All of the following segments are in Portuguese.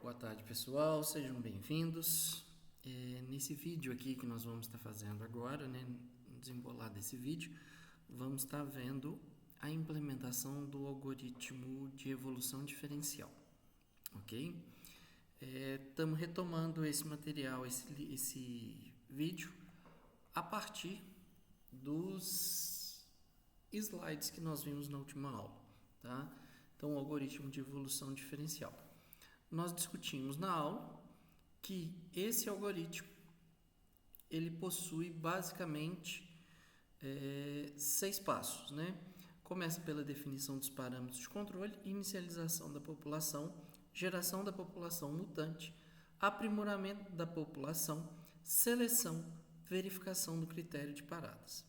boa tarde pessoal, sejam bem-vindos. Nesse vídeo aqui que nós vamos estar fazendo agora, no desembolar desse vídeo, vamos estar vendo a implementação do algoritmo de evolução diferencial, ok? Estamos retomando esse material, esse vídeo, a partir dos slides que nós vimos na última aula, tá? Então, o algoritmo de evolução diferencial. Nós discutimos na aula que esse algoritmo ele possui basicamente 6 passos, né? Começa pela definição dos parâmetros de controle, inicialização da população, geração da população mutante, aprimoramento da população, seleção, verificação do critério de paradas.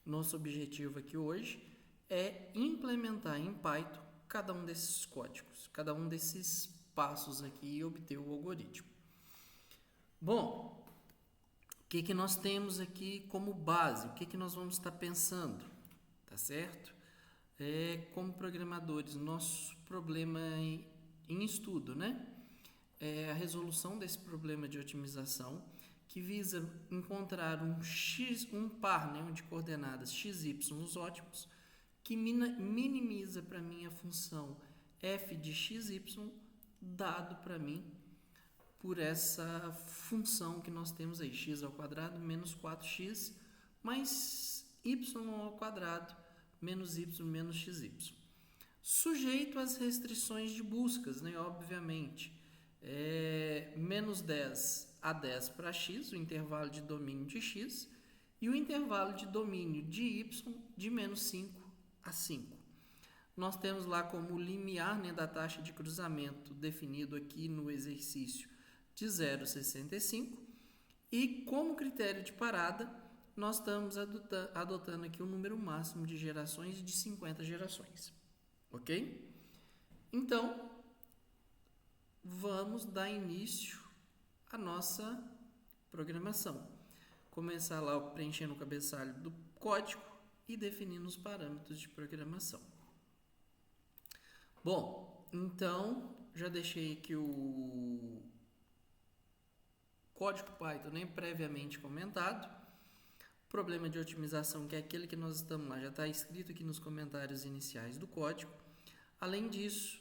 Nosso objetivo aqui hoje é implementar em Python cada um desses códigos, cada um desses passos aqui e obter o algoritmo. Bom, o que nós temos aqui como base? O que nós vamos estar pensando? Tá certo? Como programadores, nosso problema em estudo, né? É a resolução desse problema de otimização que visa encontrar um par, né, de coordenadas x, y ótimos que minimiza para mim a função f de x, y dado para mim por essa função que nós temos aí, x ao quadrado menos 4x mais y ao quadrado menos y menos xy. Sujeito às restrições de buscas, né? Obviamente, menos 10 a 10 para x, o intervalo de domínio de x, e o intervalo de domínio de y de menos 5 a 5. Nós temos lá como limiar, né, da taxa de cruzamento definido aqui no exercício de 0,65 e como critério de parada nós estamos adotando aqui um número máximo de gerações de 50 gerações, ok? Então, vamos dar início à nossa programação. Começar lá preenchendo o cabeçalho do código e definindo os parâmetros de programação. Bom, então já deixei aqui o código Python, né, previamente comentado. O problema de otimização, que é aquele que nós estamos lá, já está escrito aqui nos comentários iniciais do código. Além disso,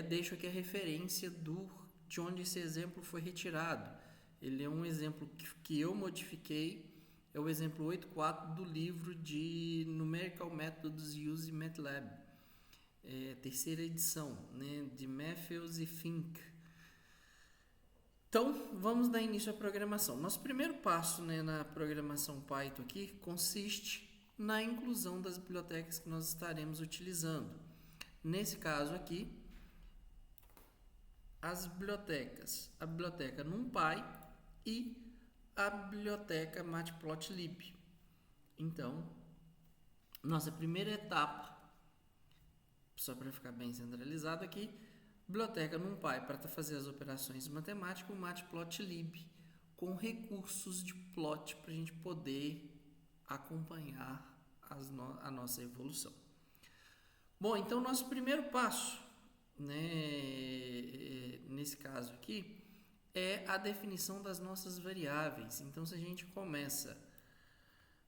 deixo aqui a referência de onde esse exemplo foi retirado. Ele é um exemplo que eu modifiquei, é o exemplo 8.4 do livro de Numerical Methods Used in MATLAB. Terceira edição, né, de Matthews e Fink. Então, vamos dar início à programação. Nosso primeiro passo, né, na programação Python aqui consiste na inclusão das bibliotecas que nós estaremos utilizando. Nesse caso aqui, as bibliotecas, a biblioteca NumPy e a biblioteca Matplotlib. Então, nossa primeira etapa, só para ficar bem centralizado aqui, biblioteca NumPy para fazer as operações matemáticas, o Matplotlib com recursos de plot para a gente poder acompanhar a nossa evolução. Bom, então nosso primeiro passo, né, nesse caso aqui, é a definição das nossas variáveis. Então, se a gente começa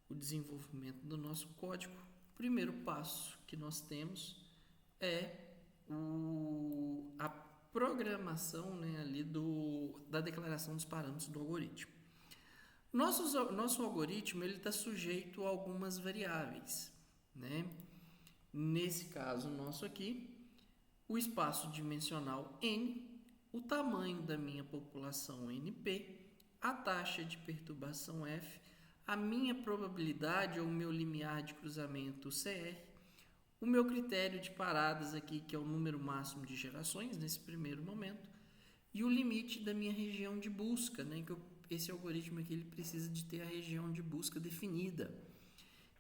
o desenvolvimento do nosso código, o primeiro passo que nós temos é a programação, né, ali da declaração dos parâmetros do algoritmo. Nosso algoritmo está sujeito a algumas variáveis, né? Nesse caso nosso aqui, o espaço dimensional n, o tamanho da minha população np, a taxa de perturbação f, a minha probabilidade ou o meu limiar de cruzamento cr, o meu critério de paradas aqui, que é o número máximo de gerações nesse primeiro momento, e o limite da minha região de busca, né, que esse algoritmo aqui ele precisa de ter a região de busca definida.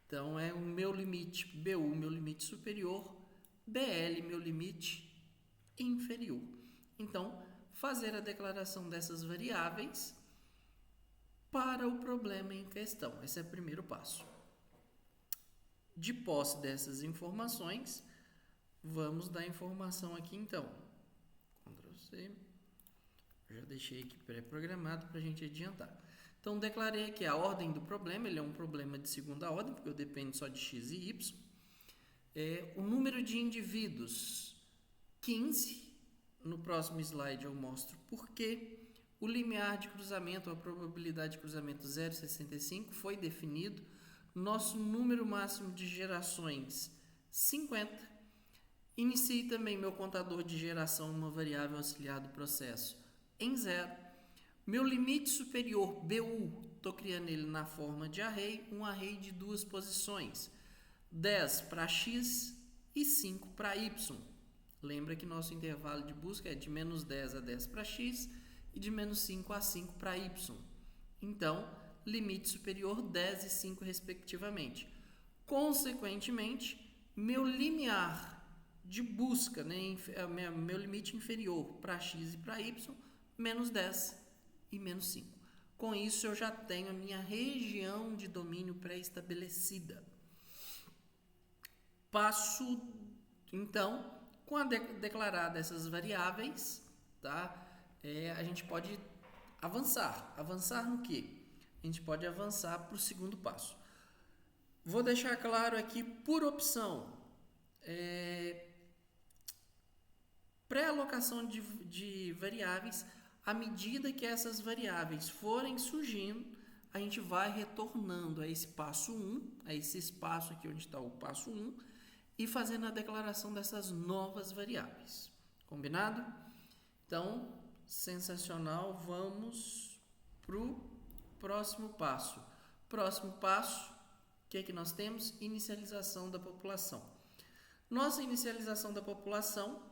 Então, é o meu limite BU, meu limite superior, BL, meu limite inferior. Então, fazer a declaração dessas variáveis para o problema em questão. Esse é o primeiro passo. De posse dessas informações, vamos dar informação aqui então. Ctrl+C. Eu já deixei aqui pré-programado para a gente adiantar. Então, declarei aqui a ordem do problema. Ele é um problema de segunda ordem, porque eu dependo só de x e y. O número de indivíduos, 15. No próximo slide eu mostro por quê. O limiar de cruzamento, a probabilidade de cruzamento 0,65 foi definido. Nosso número máximo de gerações, 50. Iniciei também meu contador de geração, uma variável auxiliar do processo, em 0. Meu limite superior, BU, estou criando ele na forma de array, um array de duas posições, 10 para x e 5 para y. Lembra que nosso intervalo de busca é de menos 10 a 10 para x e de menos 5 a 5 para y. Então, limite superior 10 e 5 respectivamente. Consequentemente, meu limiar de busca, meu limite inferior para x e para y, menos 10 e menos 5. Com isso, eu já tenho a minha região de domínio pré-estabelecida. Passo, então, com a declarada essas variáveis, tá? A gente pode avançar. Avançar no quê? A gente pode avançar para o segundo passo. Vou deixar claro aqui, por opção, pré-alocação de variáveis. À medida que essas variáveis forem surgindo, a gente vai retornando a esse passo 1, a esse espaço aqui onde está o passo 1, e fazendo a declaração dessas novas variáveis. Combinado? Então, sensacional. Vamos para o próximo passo. Próximo passo, o que é que nós temos? Inicialização da população. Nossa inicialização da população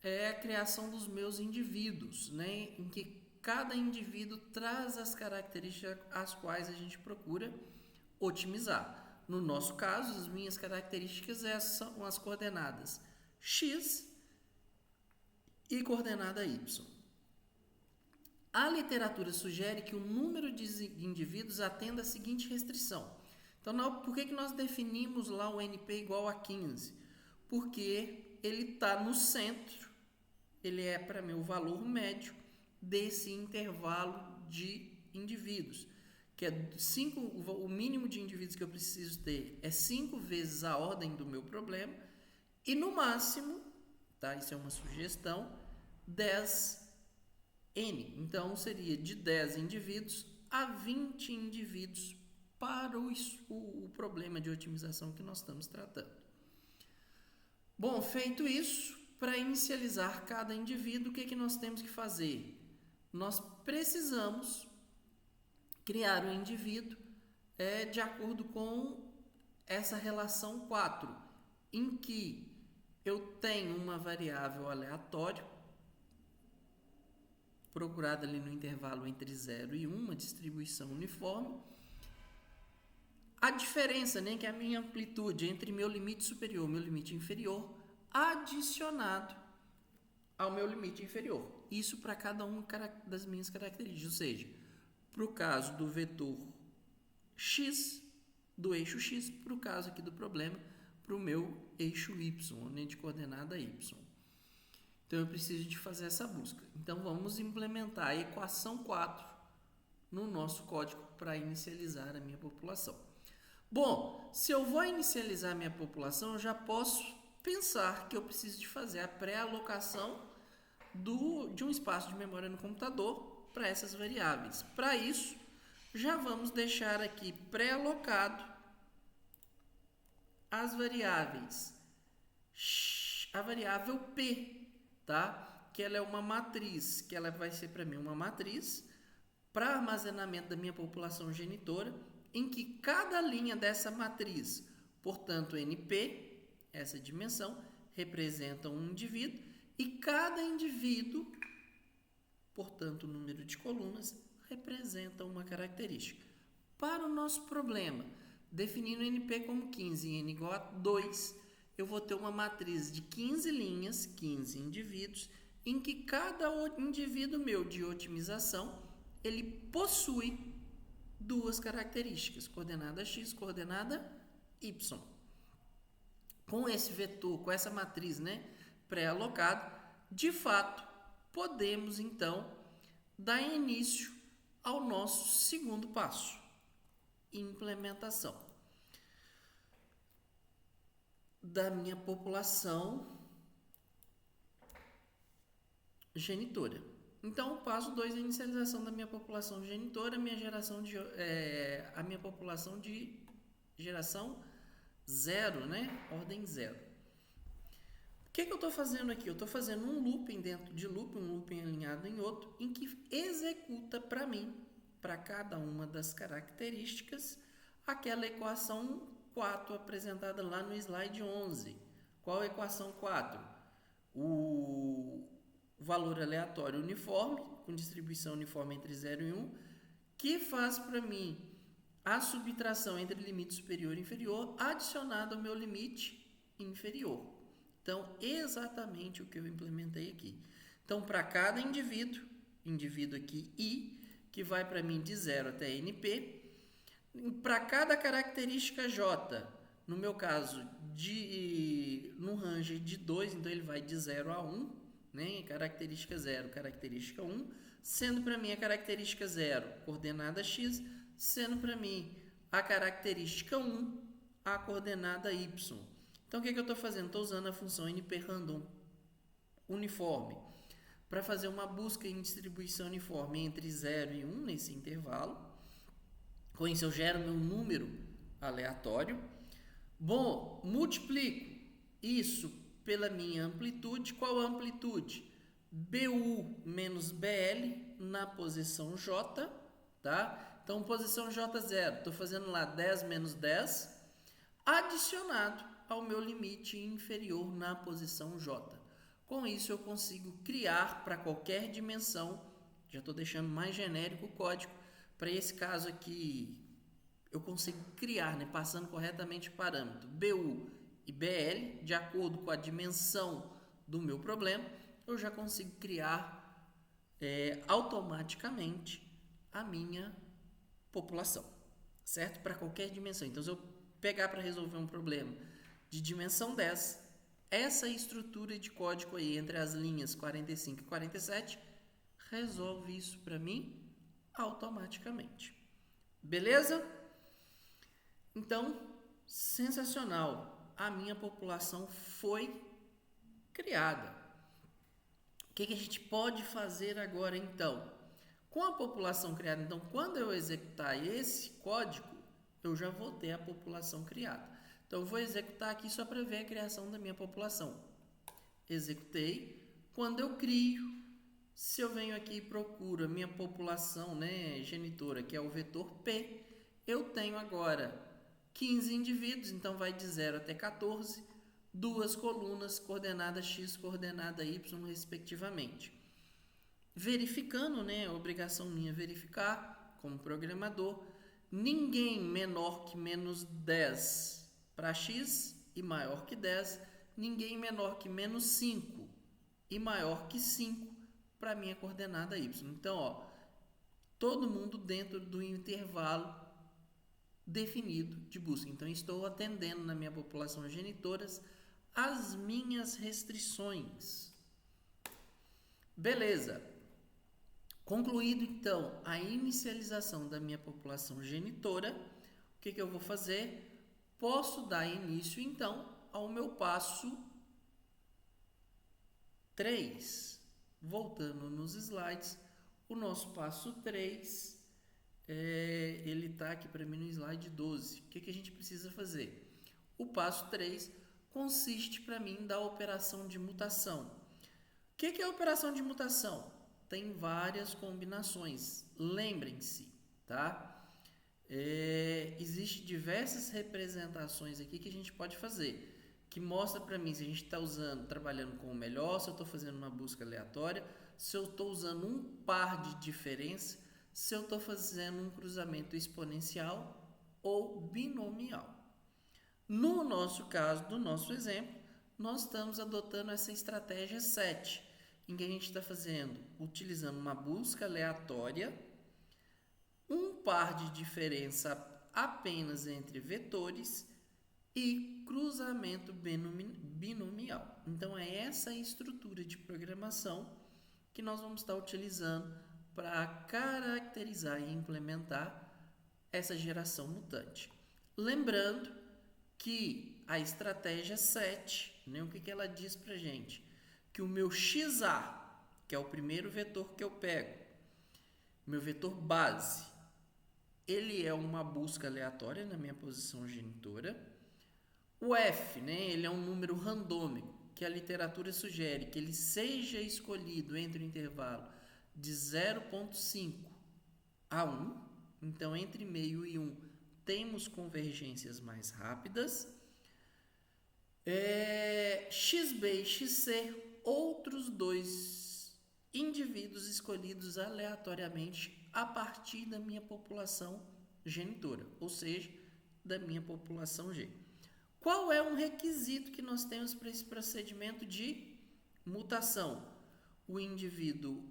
é a criação dos meus indivíduos, né? Em que cada indivíduo traz as características as quais a gente procura otimizar. No nosso caso, as minhas características são as coordenadas x e coordenada y. A literatura sugere que o número de indivíduos atenda a seguinte restrição. Então, por que nós definimos lá o NP igual a 15? Porque ele está no centro, ele é para mim o valor médio desse intervalo de indivíduos, que é 5, o mínimo de indivíduos que eu preciso ter é 5 vezes a ordem do meu problema, e no máximo, tá? Isso é uma sugestão, 10n. Então, seria de 10 indivíduos a 20 indivíduos para o problema de otimização que nós estamos tratando. Bom, feito isso, para inicializar cada indivíduo, o que nós temos que fazer? Nós precisamos criar um indivíduo de acordo com essa relação 4, em que eu tenho uma variável aleatória, procurada ali no intervalo entre 0 e 1, uma distribuição uniforme. A diferença, né, que é a minha amplitude entre meu limite superior e meu limite inferior, adicionado ao meu limite inferior. Isso para cada uma das minhas características, ou seja, para o caso do vetor x, do eixo x, para o caso aqui do problema, para o meu eixo y, né, de coordenada y. Então, eu preciso de fazer essa busca. Então, vamos implementar a equação 4 no nosso código para inicializar a minha população. Bom, se eu vou inicializar a minha população, eu já posso pensar que eu preciso de fazer a pré-alocação de um espaço de memória no computador para essas variáveis. Para isso, já vamos deixar aqui pré-alocado as variáveis. A variável P, tá? Que ela é uma matriz, que ela vai ser para mim uma matriz para armazenamento da minha população genitora, em que cada linha dessa matriz, portanto, NP, essa dimensão, representa um indivíduo, e cada indivíduo, portanto, o número de colunas, representa uma característica. Para o nosso problema, definindo NP como 15 e N igual a 2, eu vou ter uma matriz de 15 linhas, 15 indivíduos, em que cada indivíduo meu de otimização, ele possui duas características, coordenada x, coordenada y. Com esse vetor, com essa matriz, né, pré-alocada, de fato, podemos então dar início ao nosso segundo passo, implementação da minha população genitora. Então, o passo 2 é a inicialização da minha população genitora, a minha população de geração 0, né? Ordem 0. O que eu estou fazendo aqui? Eu estou fazendo um looping dentro de looping, um looping alinhado em outro, em que executa para mim, para cada uma das características, aquela equação 4 apresentada lá no slide 11. Qual a equação 4? O valor aleatório uniforme, com distribuição uniforme entre 0 e 1, que faz para mim a subtração entre limite superior e inferior adicionado ao meu limite inferior. Então, exatamente o que eu implementei aqui. Então, para cada indivíduo aqui I, que vai para mim de 0 até NP, para cada característica J, no meu caso, no range de 2, então ele vai de 0 a 1, né? Característica 0, característica 1, sendo para mim a característica 0, coordenada X, sendo para mim a característica 1, a coordenada Y. Então, o que eu estou fazendo? Estou usando a função NP-random uniforme para fazer uma busca em distribuição uniforme entre 0 e 1 nesse intervalo. Com isso, eu gero meu número aleatório. Bom, multiplico isso pela minha amplitude. Qual a amplitude? BU menos BL na posição J, tá? Então, posição J0, estou fazendo lá 10 menos 10, adicionado ao meu limite inferior na posição J. Com isso, eu consigo criar para qualquer dimensão, já estou deixando mais genérico o código, para esse caso aqui, eu consigo criar, né, passando corretamente o parâmetro BU e BL, de acordo com a dimensão do meu problema, eu já consigo criar automaticamente a minha população, certo? Para qualquer dimensão. Então, se eu pegar para resolver um problema de dimensão 10, essa estrutura de código aí entre as linhas 45 e 47 resolve isso para mim automaticamente. Beleza? Então, sensacional. A minha população foi criada. O que a gente pode fazer agora então? Com a população criada, então, quando eu executar esse código, eu já vou ter a população criada. Então, eu vou executar aqui só para ver a criação da minha população. Executei. Quando eu crio, se eu venho aqui e procuro a minha população, né, genitora, que é o vetor P, eu tenho agora 15 indivíduos, então vai de 0 até 14, duas colunas, coordenada X, coordenada Y, respectivamente. Verificando, né, a obrigação minha verificar, como programador, ninguém menor que menos 10 para X e maior que 10, ninguém menor que menos 5 e maior que 5 para a minha coordenada Y. Então, ó, todo mundo dentro do intervalo definido de busca. Então, estou atendendo na minha população genitoras as minhas restrições. Beleza. Concluído, então, a inicialização da minha população genitora, o que eu vou fazer? Posso dar início, então, ao meu passo 3. Voltando nos slides, o nosso passo 3, ele está aqui para mim no slide 12. O que a gente precisa fazer? O passo 3 consiste para mim da operação de mutação. O que é a operação de mutação? Tem várias combinações, lembrem-se, tá? Existem diversas representações aqui que a gente pode fazer, que mostra para mim se a gente está trabalhando com o melhor, se eu estou fazendo uma busca aleatória, se eu estou usando um par de diferença, se eu estou fazendo um cruzamento exponencial ou binomial. No nosso caso, do nosso exemplo, nós estamos adotando essa estratégia 7, em que a gente está utilizando uma busca aleatória, um par de diferença apenas entre vetores e cruzamento binomial. Então, é essa estrutura de programação que nós vamos estar utilizando para caracterizar e implementar essa geração mutante. Lembrando que a estratégia 7, né, o que ela diz para a gente? Que o meu XA, que é o primeiro vetor que eu pego, meu vetor base, ele é uma busca aleatória na minha posição genitora. O F, né, ele é um número randômico, que a literatura sugere que ele seja escolhido entre o intervalo de 0,5 a 1. Então, entre meio e 1, temos convergências mais rápidas. XB e XC, outros dois indivíduos escolhidos aleatoriamente a partir da minha população genitora, ou seja, da minha população G. Qual é um requisito que nós temos para esse procedimento de mutação? O indivíduo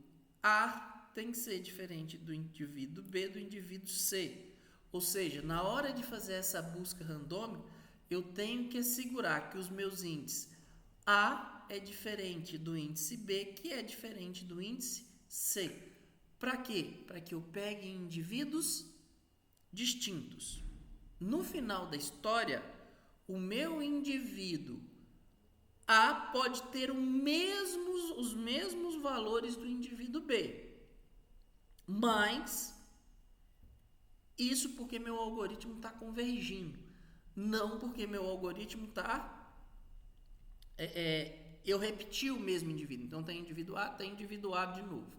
A tem que ser diferente do indivíduo B, do indivíduo C. Ou seja, na hora de fazer essa busca randômica, eu tenho que assegurar que os meus índices A é diferente do índice B, que é diferente do índice C. Para quê? Para que eu pegue indivíduos distintos. No final da história, o meu indivíduo A pode ter os mesmos valores do indivíduo B, mas isso porque meu algoritmo está convergindo, não porque meu algoritmo está... eu repeti o mesmo indivíduo, então tem indivíduo A, tem indivíduo A de novo.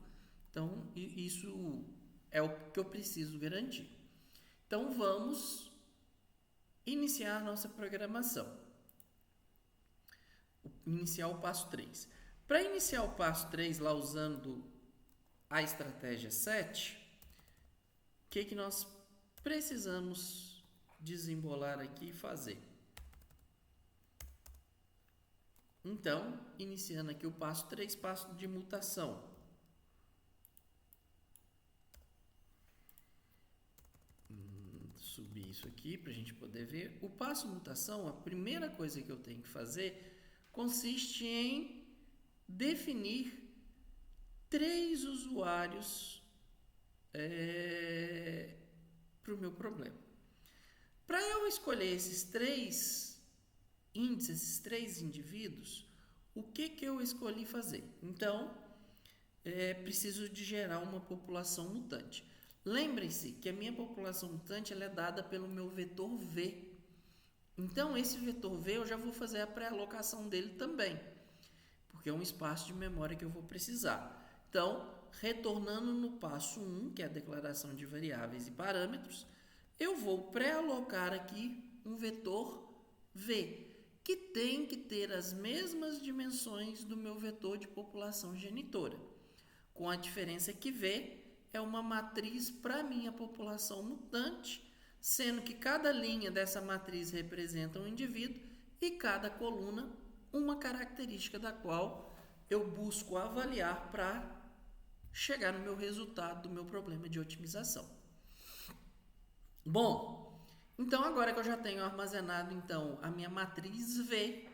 Então, isso é o que eu preciso garantir. Então, vamos iniciar a nossa programação. Iniciar o passo 3. Para iniciar o passo 3, lá usando a estratégia 7, o que nós precisamos desembolar aqui e fazer? Então, iniciando aqui o passo 3, passo de mutação. Subir isso aqui para a gente poder ver. O passo mutação, a primeira coisa que eu tenho que fazer consiste em definir 3 usuários para o meu problema. Para eu escolher esses 3 índices, esses 3 indivíduos, o que eu escolhi fazer? Então, preciso de gerar uma população mutante. Lembrem-se que a minha população mutante ela é dada pelo meu vetor V. Então, esse vetor V eu já vou fazer a pré-alocação dele também, porque é um espaço de memória que eu vou precisar. Então, retornando no passo 1, que é a declaração de variáveis e parâmetros, eu vou pré-alocar aqui um vetor V, que tem que ter as mesmas dimensões do meu vetor de população genitora, com a diferença que V é uma matriz para a minha população mutante, sendo que cada linha dessa matriz representa um indivíduo e cada coluna uma característica da qual eu busco avaliar para chegar no meu resultado do meu problema de otimização. Bom, então agora que eu já tenho armazenado então a minha matriz V,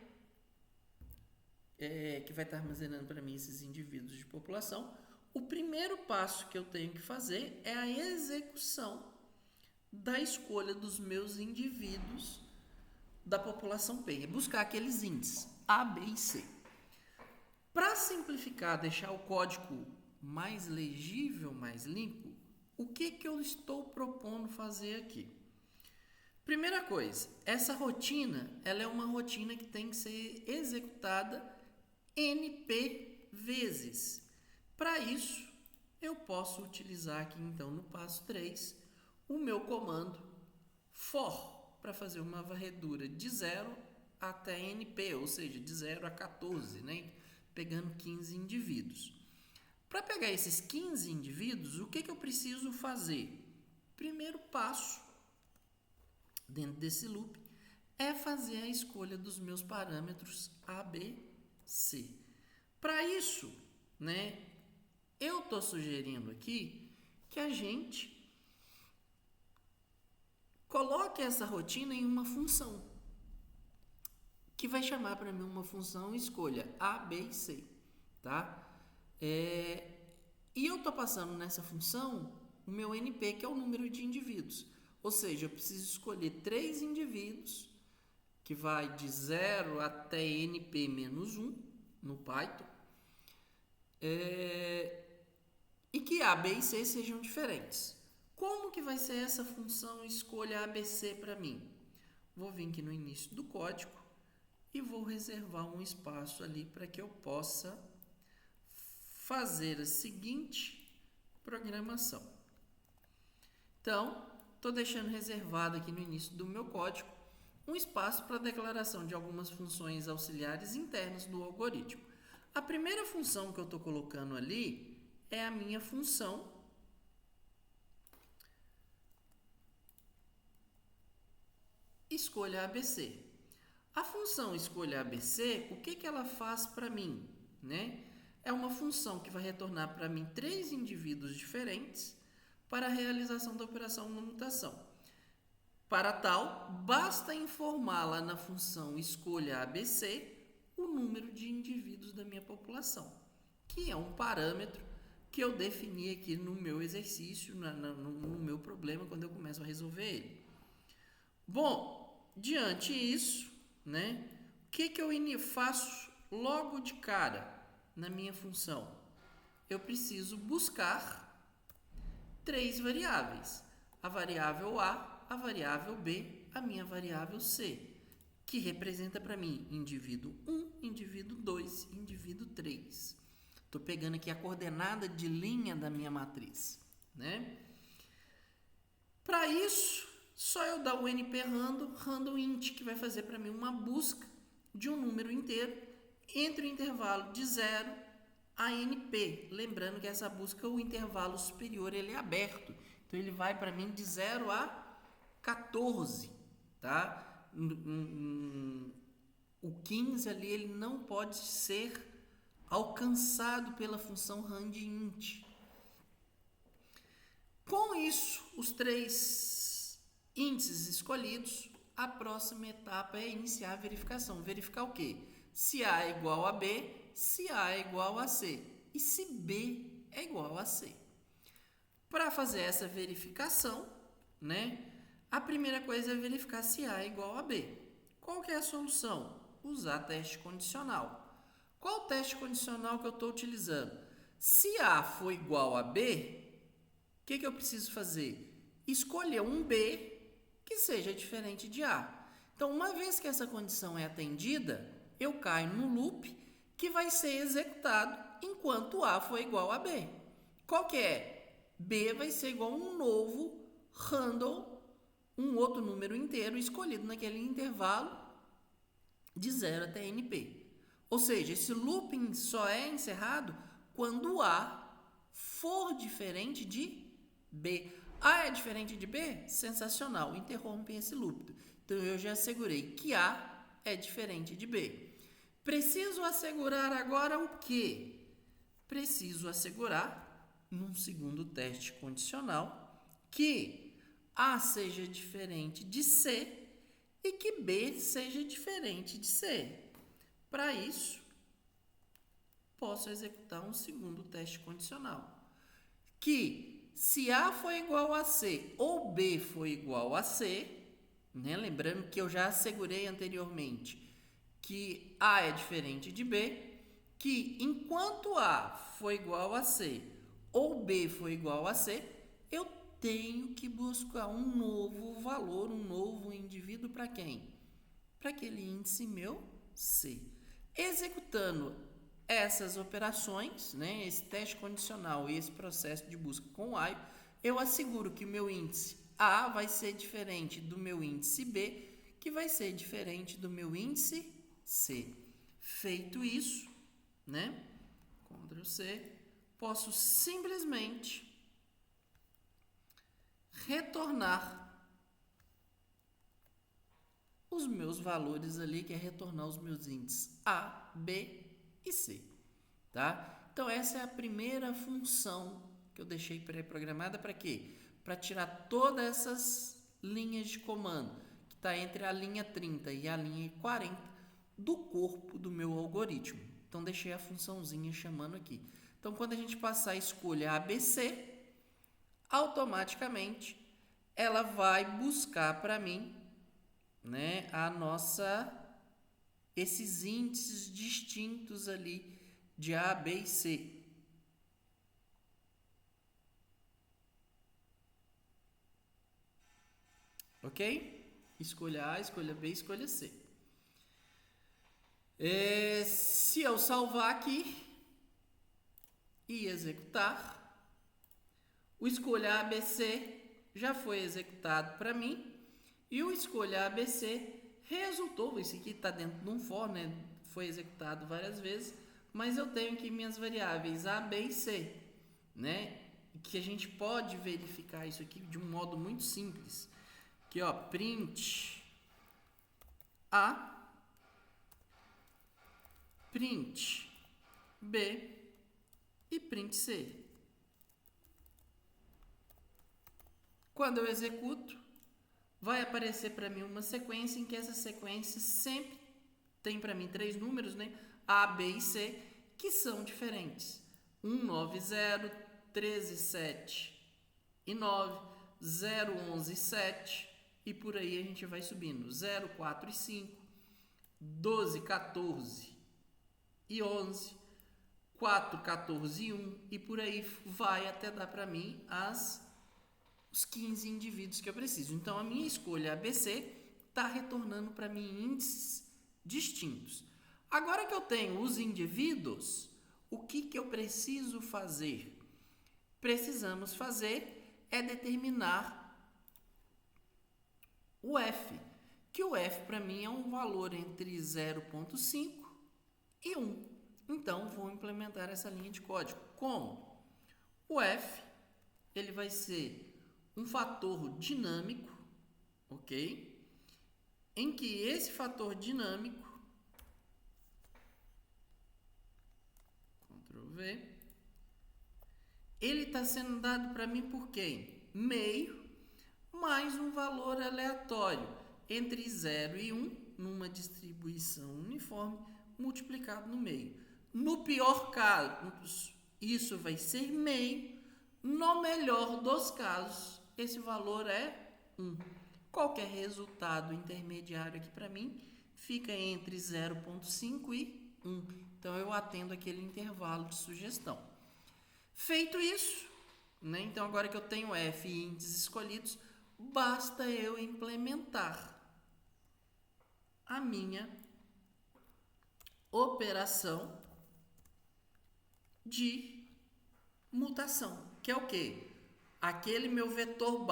que vai estar armazenando para mim esses indivíduos de população, o primeiro passo que eu tenho que fazer é a execução da escolha dos meus indivíduos da população P, é buscar aqueles índices A, B e C. Para simplificar, deixar o código mais legível, mais limpo, o que eu estou propondo fazer aqui? Primeira coisa, essa rotina ela é uma rotina que tem que ser executada NP vezes. Para isso, eu posso utilizar aqui então no passo 3 o meu comando for para fazer uma varredura de 0 até NP, ou seja, de 0 a 14, né? Pegando 15 indivíduos. Para pegar esses 15 indivíduos, o que eu preciso fazer? Primeiro passo dentro desse loop é fazer a escolha dos meus parâmetros A, B, C. Para isso, né? Eu estou sugerindo aqui que a gente coloque essa rotina em uma função, que vai chamar para mim uma função escolha A, B e C, tá? E eu estou passando nessa função o meu NP, que é o número de indivíduos. Ou seja, eu preciso escolher 3 indivíduos, que vai de 0 até NP menos 1 no Python, e que A, B e C sejam diferentes. Como que vai ser essa função escolha ABC para mim? Vou vir aqui no início do código e vou reservar um espaço ali para que eu possa fazer a seguinte programação. Então, estou deixando reservado aqui no início do meu código um espaço para a declaração de algumas funções auxiliares internas do algoritmo. A primeira função que eu estou colocando ali é a minha função escolha ABC. A função escolha ABC, o que ela faz para mim? Né? É uma função que vai retornar para mim 3 indivíduos diferentes para a realização da operação de mutação. Para tal, basta informar lá na função escolha ABC o número de indivíduos da minha população, que é um parâmetro que eu defini aqui no meu exercício, no meu problema, quando eu começo a resolver ele. Bom, diante disso, né, o que eu faço logo de cara na minha função? Eu preciso buscar 3 variáveis, a variável A, a variável B, a minha variável C, que representa para mim indivíduo 1, indivíduo 2, indivíduo 3. Estou pegando aqui a coordenada de linha da minha matriz, né? Para isso, só eu dar o NP random int, que vai fazer para mim uma busca de um número inteiro entre o intervalo de 0 a NP. Lembrando que essa busca, o intervalo superior, ele é aberto. Então, ele vai para mim de 0 a 14, tá? O 15 ali, ele não pode ser alcançado pela função randint. Com isso, os 3 índices escolhidos, a próxima etapa é iniciar a verificação. Verificar o quê? Se A é igual a B, se A é igual a C e se B é igual a C. Para fazer essa verificação, né, a primeira coisa é verificar se A é igual a B. Qual que é a solução? Usar teste condicional. Qual teste condicional que eu estou utilizando? Se A for igual a B, o que eu preciso fazer? Escolher um B que seja diferente de A. Então, uma vez que essa condição é atendida, eu caio no loop que vai ser executado enquanto A for igual a B. Qual que é? B vai ser igual a um novo random, um outro número inteiro escolhido naquele intervalo de 0 até NP. Ou seja, esse looping só é encerrado quando A for diferente de B. A é diferente de B? Sensacional, interrompe esse loop. Então, eu já assegurei que A é diferente de B. Preciso assegurar agora o quê? Preciso assegurar, num segundo teste condicional, que A seja diferente de C e que B seja diferente de C. Para isso, posso executar um segundo teste condicional, que se A for igual a C ou B for igual a C, né? Lembrando que eu já assegurei anteriormente que A é diferente de B, que enquanto A for igual a C ou B for igual a C, eu tenho que buscar um novo valor, um novo indivíduo para quem? Para aquele índice meu C. Executando essas operações, né, esse teste condicional e esse processo de busca com o while, eu asseguro que o meu índice A vai ser diferente do meu índice B, que vai ser diferente do meu índice C. Feito isso, né, Ctrl C, posso simplesmente retornar os meus valores ali, que é retornar os meus índices A, B e C, tá? Então, essa é a primeira função que eu deixei pré-programada para quê? Para tirar todas essas linhas de comando, que está entre a linha 30 e a linha 40 do corpo do meu algoritmo. Então, deixei a funçãozinha chamando aqui. Então, quando a gente passar a escolha ABC, automaticamente ela vai buscar para mim, né, esses índices distintos ali de A, B e C. Ok? Escolha A, escolha B, escolha C. Se eu salvar aqui e executar, o escolha ABC já foi executado para mim e o escolha ABC resultou. Isso aqui está dentro de um for, né? Foi executado várias vezes, mas eu tenho aqui minhas variáveis A, B e C, né? Que a gente pode verificar isso aqui de um modo muito simples. Aqui, ó, print A, print B e print C. Quando eu executo, vai aparecer para mim uma sequência em que essa sequência sempre tem para mim 3 números, né? A, B e C, que são diferentes. 1, 9, 0, 13, 7 e 9, 0, 11, 7 e por aí a gente vai subindo. 0, 4 e 5, 12, 14 e 11, 4, 14 e 1 e por aí vai até dar para mim os 15 indivíduos que eu preciso. Então, a minha escolha ABC está retornando para mim índices distintos. Agora que eu tenho os indivíduos, o que eu preciso fazer? Precisamos fazer é determinar o F, que o F para mim é um valor entre 0,5 e 1. Então, vou implementar essa linha de código. Como? O F ele vai ser um fator dinâmico, ok? Em que esse fator dinâmico, Ctrl V, ele está sendo dado para mim por quem? Meio mais um valor aleatório entre 0 e 1, numa distribuição uniforme, multiplicado no meio. No pior caso, isso vai ser meio. No melhor dos casos, esse valor é 1. Qualquer resultado intermediário aqui para mim fica entre 0,5 e 1. Então, eu atendo aquele intervalo de sugestão. Feito isso, né? Então, agora que eu tenho F e índices escolhidos, basta eu implementar a minha operação de mutação, que é o quê? Aquele meu vetor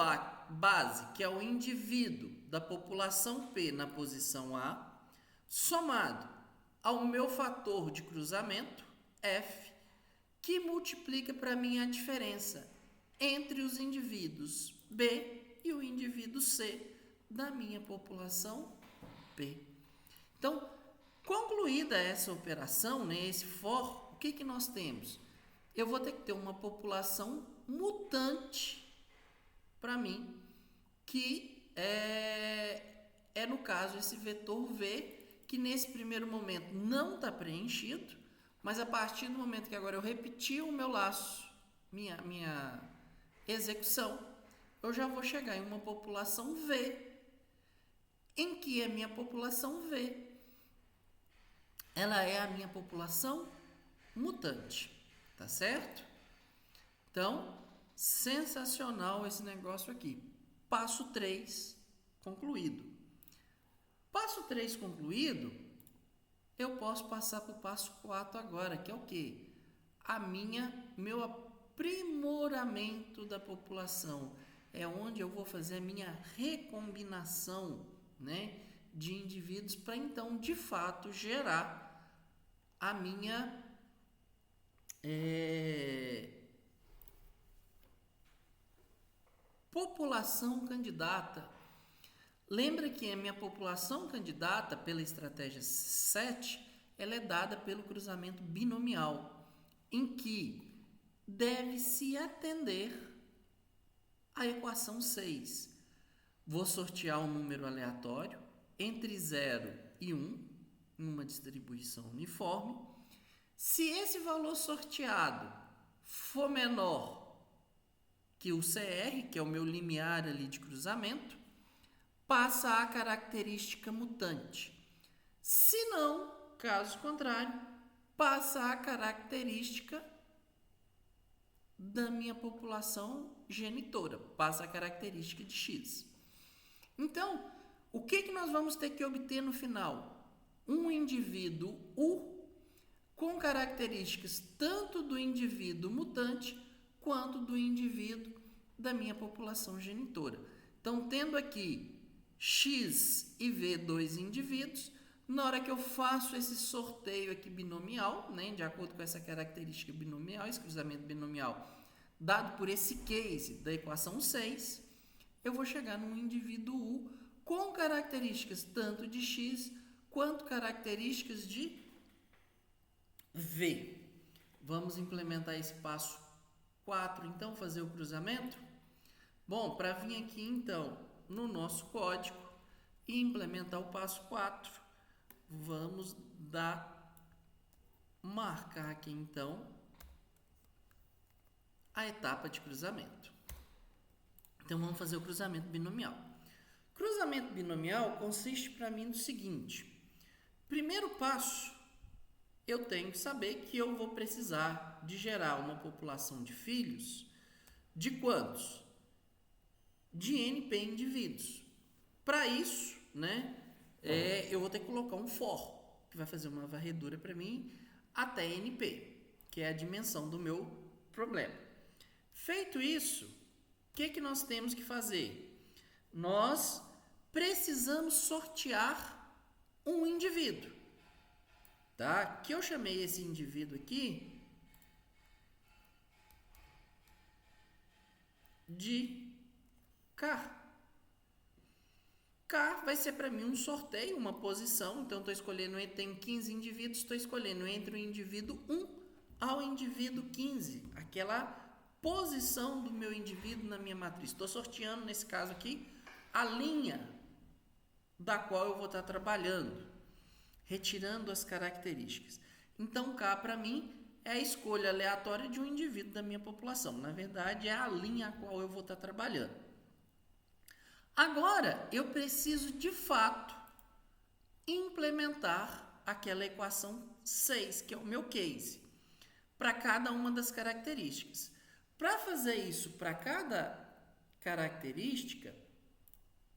base, que é o indivíduo da população P na posição A, somado ao meu fator de cruzamento, F, que multiplica para mim a diferença entre os indivíduos B e o indivíduo C da minha população P. Então, concluída essa operação, né, esse for, o que nós temos? Eu vou ter que ter uma população mutante para mim, que é no caso esse vetor V, que nesse primeiro momento não está preenchido, mas a partir do momento que agora eu repetir o meu laço, minha execução, eu já vou chegar em uma população V, em que a minha população V, ela é a minha população mutante, tá certo? Então, sensacional esse negócio aqui. Passo 3 concluído. Passo 3 concluído, eu posso passar para o passo 4 agora, que é o quê? Meu aprimoramento da população. É onde eu vou fazer a minha recombinação, né, de indivíduos para então, de fato, gerar a minha população candidata. Lembra que a minha população candidata, pela estratégia 7, ela é dada pelo cruzamento binomial, em que deve-se atender à equação 6. Vou sortear um número aleatório entre 0 e 1, numa distribuição uniforme. Se esse valor sorteado for menor que o CR, que é o meu limiar ali de cruzamento, passa a característica mutante. Se não, caso contrário, passa a característica da minha população genitora, passa a característica de X. Então, o que nós vamos ter que obter no final? Um indivíduo U com características tanto do indivíduo mutante quanto do indivíduo da minha população genitora. Então, tendo aqui X e V, dois indivíduos, na hora que eu faço esse sorteio aqui binomial, né, de acordo com essa característica binomial, esse cruzamento binomial, dado por esse case da equação 6, eu vou chegar num indivíduo U com características tanto de X quanto características de V. Vamos implementar esse passo 4, então, fazer o cruzamento? Bom, para vir aqui, então, no nosso código e implementar o passo 4, vamos marcar aqui, então, a etapa de cruzamento. Então, vamos fazer o cruzamento binomial. Cruzamento binomial consiste para mim do seguinte: primeiro passo, eu tenho que saber que eu vou precisar de gerar uma população de filhos de quantos? De NP indivíduos. Para isso, né, eu vou ter que colocar um for, que vai fazer uma varredura para mim até NP, que é a dimensão do meu problema. Feito isso, o que nós temos que fazer? Nós precisamos sortear um indivíduo, tá? Que eu chamei esse indivíduo aqui de K. K vai ser para mim um sorteio, uma posição. Então, estou escolhendo, tenho 15 indivíduos, estou escolhendo entre o indivíduo 1 ao indivíduo 15. Aquela posição do meu indivíduo na minha matriz. Estou sorteando, nesse caso aqui, a linha da qual eu vou estar trabalhando, retirando as características. Então, K para mim é a escolha aleatória de um indivíduo da minha população. Na verdade, é a linha a qual eu vou estar trabalhando. Agora, eu preciso, de fato, implementar aquela equação 6, que é o meu case, para cada uma das características. Para fazer isso para cada característica,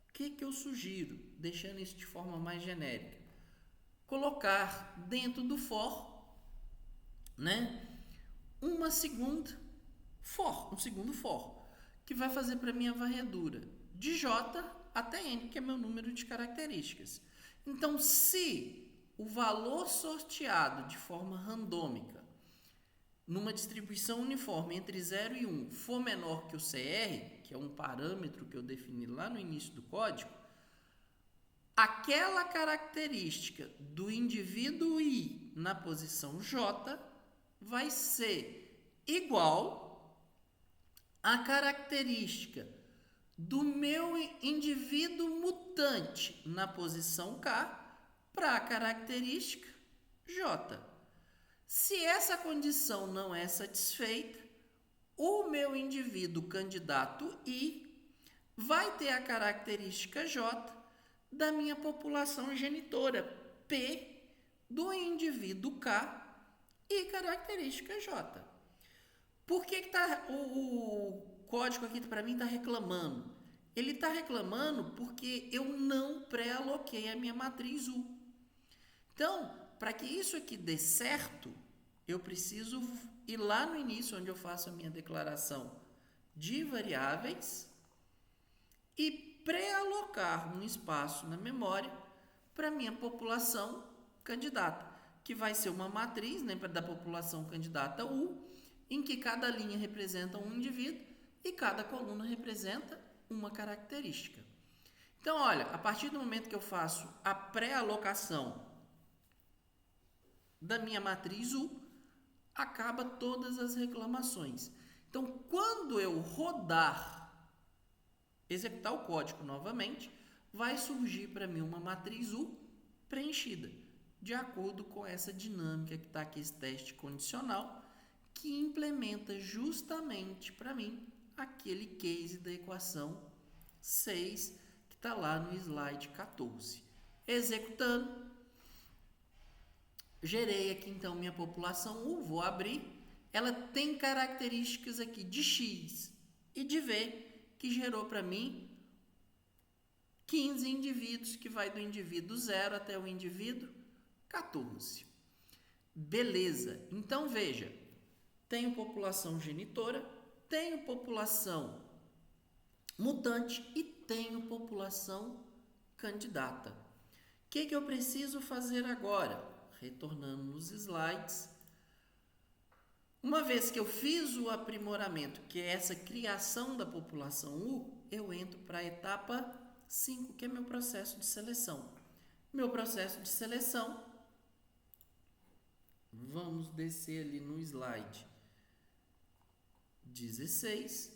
o que eu sugiro, deixando isso de forma mais genérica? Colocar dentro do for, né, um segundo for, que vai fazer para mim a varredura de J até N, que é meu número de características. Então, se o valor sorteado de forma randômica, numa distribuição uniforme entre 0 e 1, for menor que o CR, que é um parâmetro que eu defini lá no início do código, aquela característica do indivíduo I na posição J vai ser igual à característica do meu indivíduo mutante na posição K para a característica J. Se essa condição não é satisfeita, o meu indivíduo candidato I vai ter a característica J da minha população genitora P do indivíduo K e característica J. Por que o código aqui para mim está reclamando? Ele está reclamando porque eu não pré-aloquei a minha matriz U. Então, para que isso aqui dê certo, eu preciso ir lá no início, onde eu faço a minha declaração de variáveis, e pré-alocar um espaço na memória para a minha população candidata, que vai ser uma matriz, né, da população candidata U, em que cada linha representa um indivíduo e cada coluna representa uma característica. Então, olha, a partir do momento que eu faço a pré-alocação da minha matriz U, acaba todas as reclamações. Então, quando eu executar o código novamente, vai surgir para mim uma matriz U preenchida, de acordo com essa dinâmica que está aqui, esse teste condicional, que implementa justamente para mim aquele case da equação 6 que está lá no slide 14. Executando, gerei aqui então minha população U, vou abrir, ela tem características aqui de X e de V, que gerou para mim 15 indivíduos, que vai do indivíduo 0 até o indivíduo 14. Beleza, então veja, tenho população genitora, tenho população mutante e tenho população candidata. O que eu preciso fazer agora? Retornando nos slides. Uma vez que eu fiz o aprimoramento, que é essa criação da população U, eu entro para a etapa 5, que é meu processo de seleção. Meu processo de seleção, vamos descer ali no slide 16.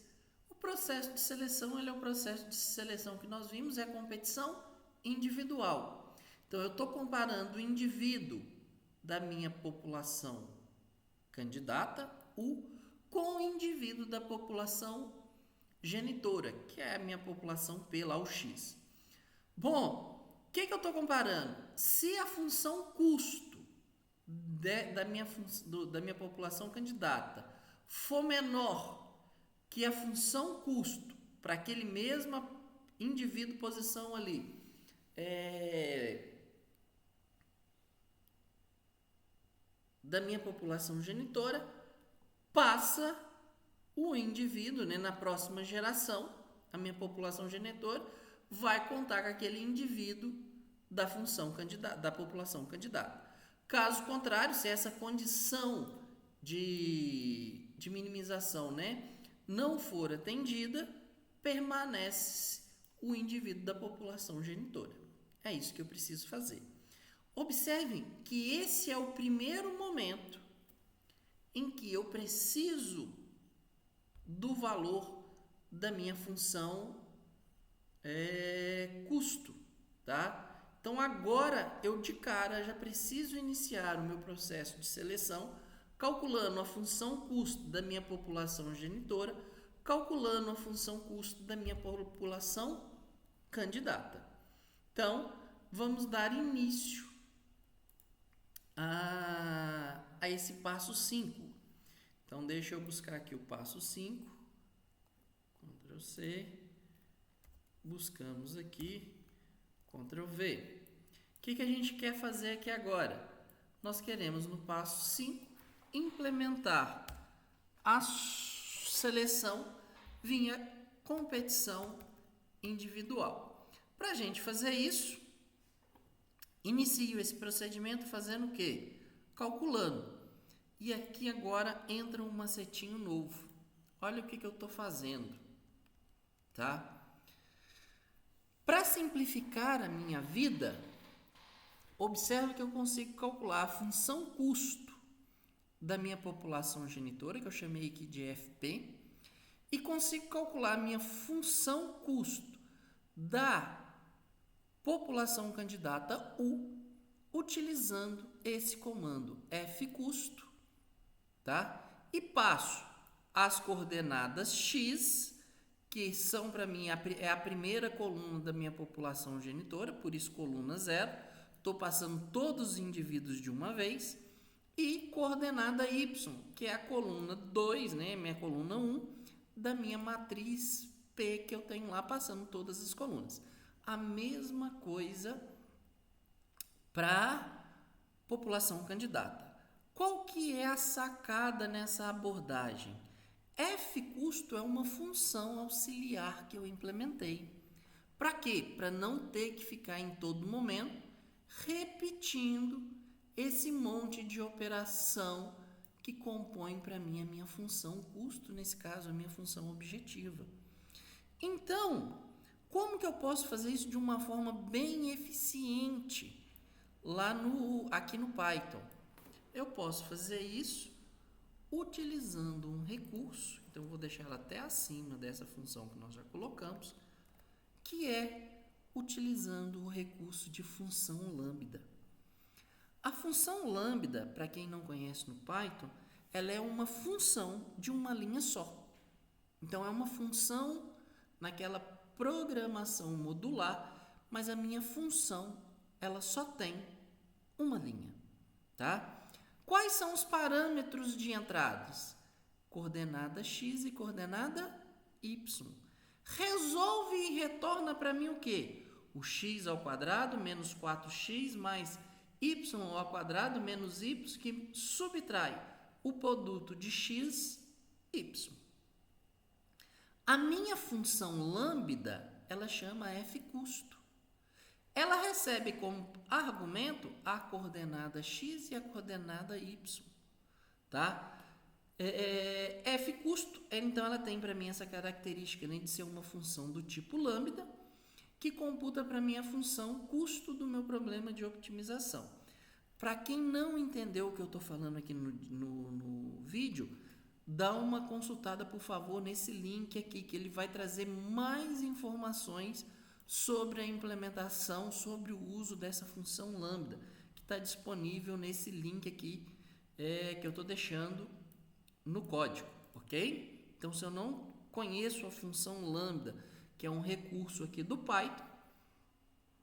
O processo de seleção, ele é o processo de seleção que nós vimos, é a competição individual. Então, eu estou comparando o indivíduo da minha população candidata, U, com o indivíduo da população genitora, que é a minha população P, lá o X. Bom, o que eu estou comparando? Se a função custo da minha população candidata for menor que a função custo para aquele mesmo indivíduo posição ali, da minha população genitora, passa o indivíduo, né, na próxima geração, a minha população genitora vai contar com aquele indivíduo da função candidata, da população candidata. Caso contrário, se essa condição de minimização, né, não for atendida, permanece o indivíduo da população genitora. É isso que eu preciso fazer. Observem que esse é o primeiro momento em que eu preciso do valor da minha função custo, tá? Então, agora, eu de cara já preciso iniciar o meu processo de seleção, calculando a função custo da minha população genitora, calculando a função custo da minha população candidata. Então, vamos dar início a esse passo 5. Então, deixa eu buscar aqui o passo 5. Ctrl C. Buscamos aqui. Ctrl V. O que a gente quer fazer aqui agora? Nós queremos, no passo 5, implementar a seleção via competição individual. Para a gente fazer isso, inicio esse procedimento fazendo o quê? Calculando. E aqui agora entra um macetinho novo. Olha o que eu estou fazendo, tá? Para simplificar a minha vida, observe que eu consigo calcular a função custo da minha população genitora, que eu chamei aqui de FP, e consigo calcular a minha função custo da população candidata U, utilizando esse comando fcusto, tá? E passo as coordenadas X, que são para mim é a primeira coluna da minha população genitora, por isso coluna 0. Estou passando todos os indivíduos de uma vez. E coordenada Y, que é a coluna 2, né, minha coluna 1, da minha matriz P, que eu tenho lá passando todas as colunas. A mesma coisa para população candidata. Qual que é a sacada nessa abordagem? Fcusto é uma função auxiliar que eu implementei. Para quê? Para não ter que ficar em todo momento repetindo esse monte de operação que compõe para mim a minha função custo, nesse caso a minha função objetiva. Então, como que eu posso fazer isso de uma forma bem eficiente aqui no Python? Eu posso fazer isso utilizando um recurso, então eu vou deixar ela até acima dessa função que nós já colocamos, que é utilizando o recurso de função lambda. A função lambda, para quem não conhece no Python, ela é uma função de uma linha só. Então, é uma função naquela programação modular, mas a minha função, ela só tem uma linha, tá? Quais são os parâmetros de entradas? Coordenada x e coordenada y. Resolve e retorna para mim o quê? O x ao quadrado menos 4x mais y ao quadrado menos y, que subtrai o produto de x, y. A minha função lambda, ela chama f custo. Ela recebe como argumento a coordenada x e a coordenada y, tá? F custo, então ela tem para mim essa característica, né, de ser uma função do tipo lambda, que computa para mim a função custo do meu problema de optimização. Para quem não entendeu o que eu estou falando aqui no vídeo, dá uma consultada, por favor, nesse link aqui, que ele vai trazer mais informações sobre a implementação, sobre o uso dessa função lambda, que está disponível nesse link aqui que eu estou deixando no código, ok? Então, se eu não conheço a função lambda, que é um recurso aqui do Python,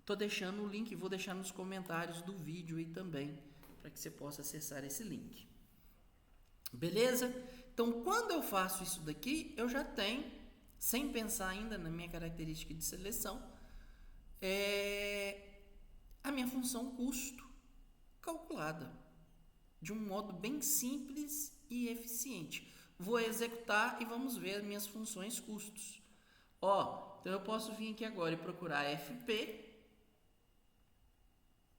estou deixando o link, vou deixar nos comentários do vídeo aí também, para que você possa acessar esse link. Beleza? Então, quando eu faço isso daqui, eu já tenho, sem pensar ainda na minha característica de seleção, a minha função custo calculada de um modo bem simples e eficiente. Vou executar e vamos ver as minhas funções custos. Então eu posso vir aqui agora e procurar FP.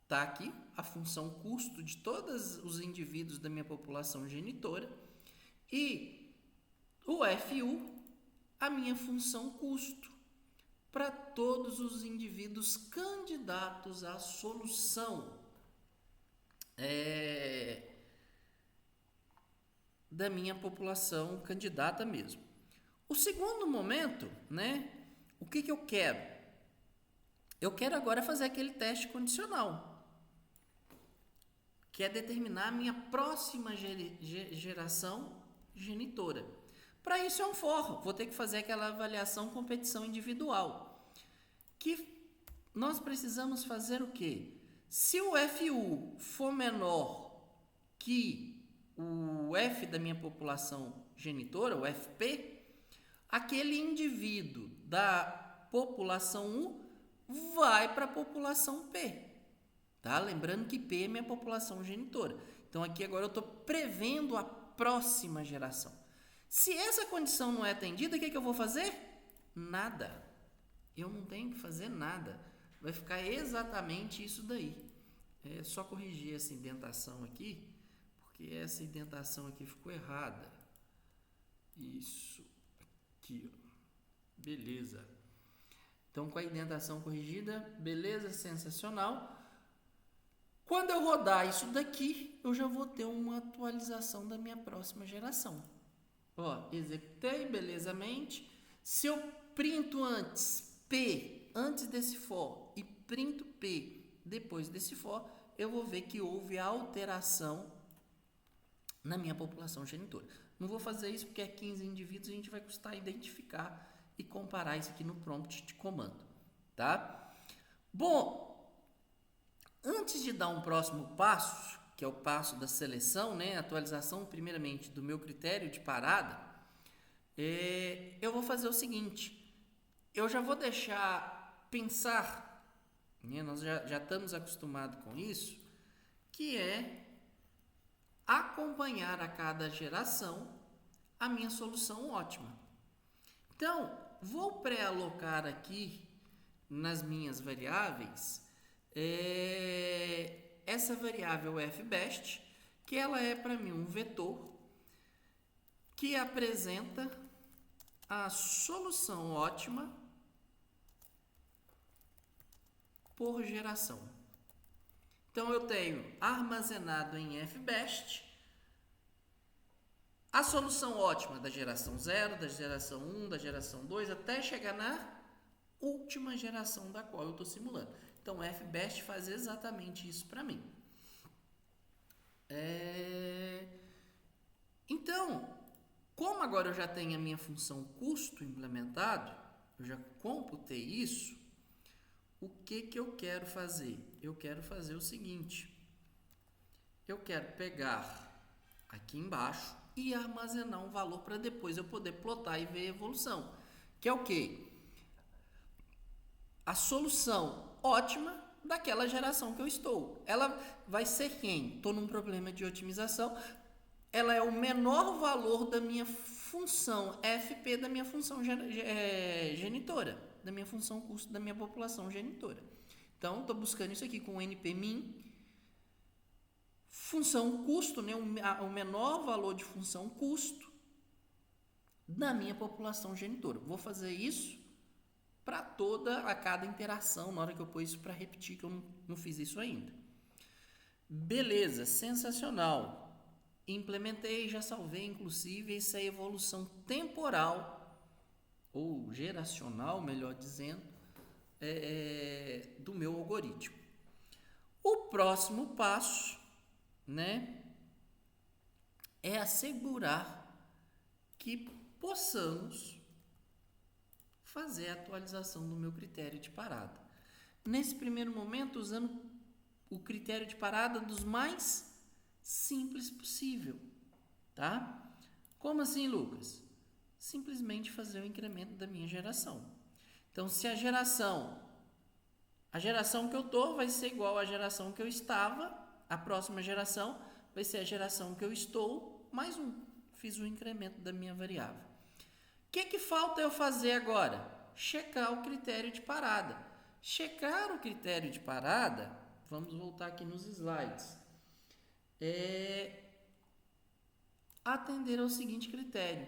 Tá aqui a função custo de todos os indivíduos da minha população genitora. E o FU, a minha função custo para todos os indivíduos candidatos à solução da minha população candidata mesmo. O segundo momento, né? O que eu quero? Eu quero agora fazer aquele teste condicional, que é determinar a minha próxima geração genitora. Para isso é um for, vou ter que fazer aquela avaliação competição individual. Que nós precisamos fazer o quê? Se o FU for menor que o F da minha população genitora, o FP, aquele indivíduo da população U vai para a população P. Tá? Lembrando que P é minha população genitora. Então aqui agora eu estou prevendo a próxima geração. Se essa condição não é atendida, o que eu vou fazer? Nada. Eu não tenho que fazer nada. Vai ficar exatamente isso daí. É só corrigir essa indentação aqui, porque essa indentação aqui ficou errada. Isso. Aqui, ó. Beleza. Então, com a indentação corrigida, beleza, sensacional. Quando eu rodar isso daqui, eu já vou ter uma atualização da minha próxima geração. Executei, belezamente. Se eu printo antes P, antes desse for, e printo P depois desse for, eu vou ver que houve alteração na minha população genitora. Não vou fazer isso porque é 15 indivíduos, a gente vai custar identificar e comparar isso aqui no prompt de comando, tá? Bom, antes de dar um próximo passo, que é o passo da seleção, né, atualização primeiramente do meu critério de parada, eu vou fazer o seguinte, eu já vou deixar pensar, né, nós já estamos acostumados com isso, que é acompanhar a cada geração a minha solução ótima. Então, vou pré-alocar aqui nas minhas variáveis essa variável fbest, que ela é para mim um vetor que apresenta a solução ótima por geração. Então, eu tenho armazenado em fbest a solução ótima da geração 0, da geração 1, da geração 2, até chegar na última geração da qual eu estou simulando. Então, o fbest faz exatamente isso para mim. Então, como agora eu já tenho a minha função custo implementado, eu já computei isso, o que eu quero fazer? Eu quero fazer o seguinte, eu quero pegar aqui embaixo e armazenar um valor para depois eu poder plotar e ver a evolução. Que é o quê? A solução ótima daquela geração que eu estou. Ela vai ser quem? Estou num problema de otimização. Ela é o menor valor da minha função FP, da minha função genitora, da minha função custo da minha população genitora. Então, estou buscando isso aqui com o NP-min. Função custo, né, o menor valor de função custo da minha população genitora. Vou fazer isso para a cada interação, na hora que eu pôr isso para repetir, que eu não fiz isso ainda. Beleza, sensacional. Implementei, já salvei, inclusive, essa evolução temporal, ou geracional, melhor dizendo, do meu algoritmo. O próximo passo, né, é assegurar que possamos fazer a atualização do meu critério de parada. Nesse primeiro momento, usando o critério de parada dos mais simples possível, tá? Como assim, Lucas? Simplesmente fazer o incremento da minha geração. Então, se a geração que eu tô vai ser igual à geração que eu estava, a próxima geração vai ser a geração que eu estou, mais um. Fiz o incremento da minha variável. O que falta eu fazer agora? Checar o critério de parada. Checar o critério de parada, vamos voltar aqui nos slides, atender ao seguinte critério.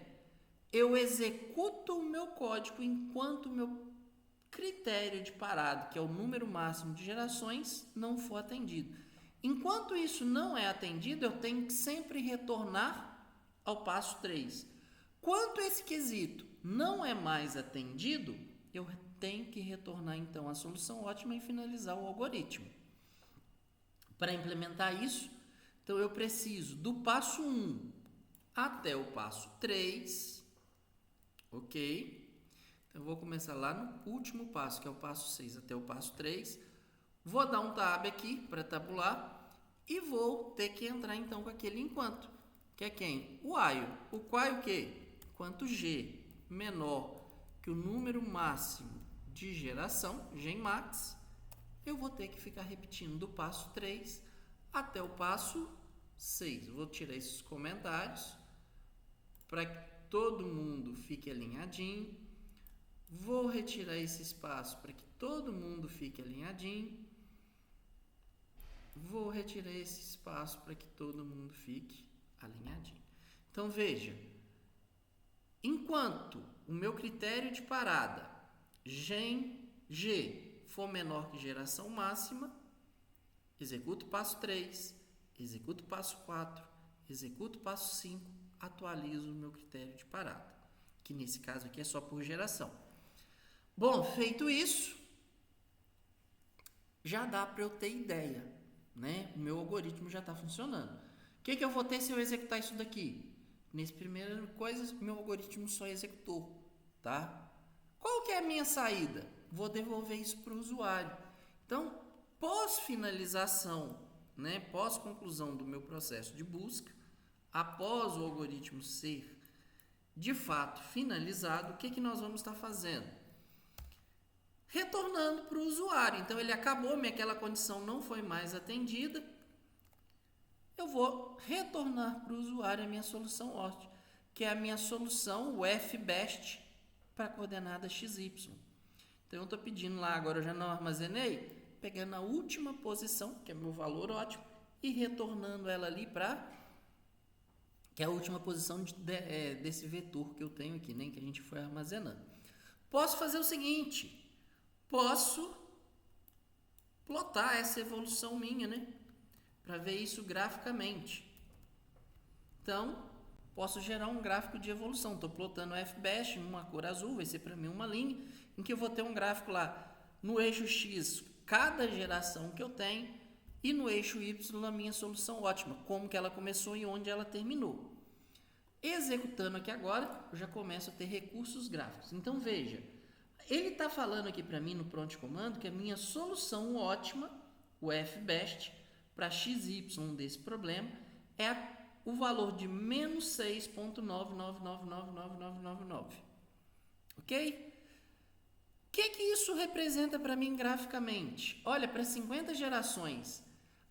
Eu executo o meu código enquanto o meu critério de parada, que é o número máximo de gerações, não for atendido. Enquanto isso não é atendido, eu tenho que sempre retornar ao passo 3. Quanto esse quesito não é mais atendido, eu tenho que retornar então a solução ótima e finalizar o algoritmo. Para implementar isso, então eu preciso do passo 1 até o passo 3, ok? Então eu vou começar lá no último passo, que é o passo 6 até o passo 3. Vou dar um tab aqui para tabular e vou ter que entrar então com aquele enquanto, que é quem? O while. O while o quê? Enquanto G menor que o número máximo de geração, Gmax, eu vou ter que ficar repetindo do passo 3 até o passo 6. Vou tirar esses comentários para que todo mundo fique alinhadinho. Vou retirar esse espaço para que todo mundo fique alinhadinho. Vou retirar esse espaço para que todo mundo fique alinhadinho. Então, veja. Enquanto o meu critério de parada, G, for menor que geração máxima, executo o passo 3, executo o passo 4, executo o passo 5, atualizo o meu critério de parada, que nesse caso aqui é só por geração. Bom, feito isso, já dá para eu ter ideia, né? O meu algoritmo já está funcionando. O que eu vou ter se eu executar isso daqui? Nesse primeiro coisa, meu algoritmo só executou, tá? Qual que é a minha saída? Vou devolver isso para o usuário. Então, pós-finalização, né, pós-conclusão do meu processo de busca, após o algoritmo ser de fato finalizado, o que nós vamos estar fazendo? Retornando para o usuário. Então, ele acabou, aquela condição não foi mais atendida. Eu vou retornar para o usuário a minha solução ótima, que é a minha solução, o FBEST, para a coordenada XY. Então, eu estou pedindo lá, agora eu já não armazenei, pegando a última posição, que é meu valor ótimo, e retornando ela ali para, que é a última posição desse vetor que eu tenho aqui, né, que a gente foi armazenando. Posso fazer o seguinte, posso plotar essa evolução minha, né, para ver isso graficamente. Então, posso gerar um gráfico de evolução. Estou plotando o FBEST em uma cor azul, vai ser para mim uma linha, em que eu vou ter um gráfico lá no eixo X, cada geração que eu tenho, e no eixo Y a minha solução ótima, como que ela começou e onde ela terminou. executando aqui agora, eu já começo a ter recursos gráficos. Então veja, ele está falando aqui para mim no prompt de comando que a minha solução ótima, o FBEST, para XY desse problema, é o valor de menos 6,9999999. Ok? O que isso representa para mim graficamente? Olha, para 50 gerações,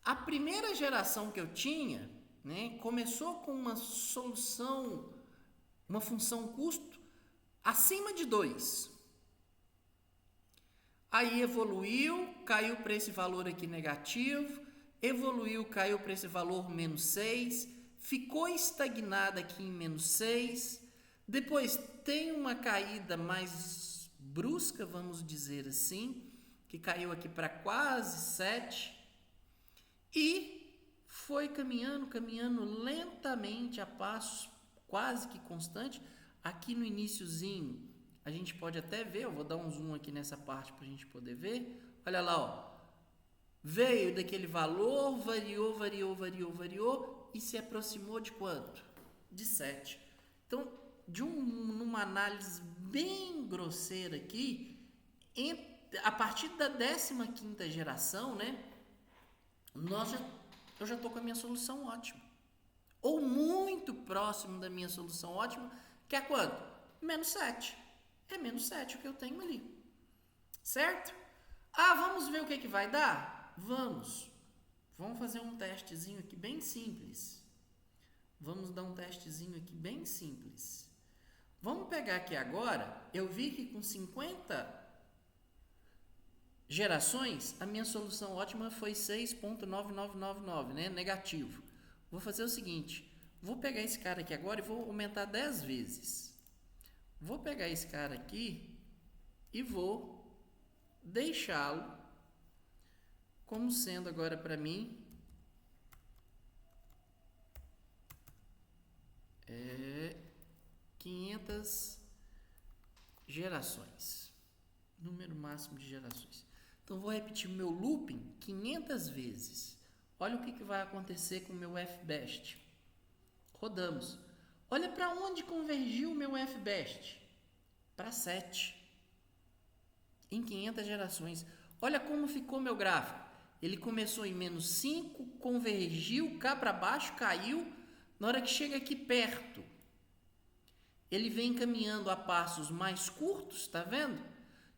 a primeira geração que eu tinha, né, começou com uma solução, uma função custo acima de 2. Aí evoluiu, caiu para esse valor aqui negativo, evoluiu, caiu para esse valor menos 6, ficou estagnada aqui em menos 6, depois tem uma caída mais brusca, vamos dizer assim, que caiu aqui para quase 7 e foi caminhando lentamente a passos quase que constante. Aqui no iniciozinho a gente pode até ver, eu vou dar um zoom aqui nessa parte para a gente poder ver. Olha lá, ó. Veio daquele valor, variou e se aproximou de quanto? De 7. Então, numa análise bem grosseira aqui, a partir da 15ª geração, né, eu já estou com a minha solução ótima. Ou muito próximo da minha solução ótima, que é quanto? Menos 7. É menos 7 o que eu tenho ali. Certo? Vamos ver o que vai dar? Vamos. Vamos fazer um testezinho aqui bem simples. Vamos dar um testezinho aqui bem simples. Vamos pegar aqui agora, eu vi que com 50 gerações, a minha solução ótima foi 6,9999, né? Negativo. Vou fazer o seguinte, vou pegar esse cara aqui agora e vou aumentar 10 vezes. Vou pegar esse cara aqui e vou deixá-lo como sendo agora para mim 500 gerações. Número máximo de gerações. Então vou repetir o meu looping 500 vezes. Olha o que vai acontecer com o meu FBEST. Rodamos. Olha para onde convergiu o meu FBEST. Para 7. Em 500 gerações. Olha como ficou meu gráfico. Ele começou em menos 5, convergiu cá para baixo, caiu. Na hora que chega aqui perto, ele vem caminhando a passos mais curtos, tá vendo?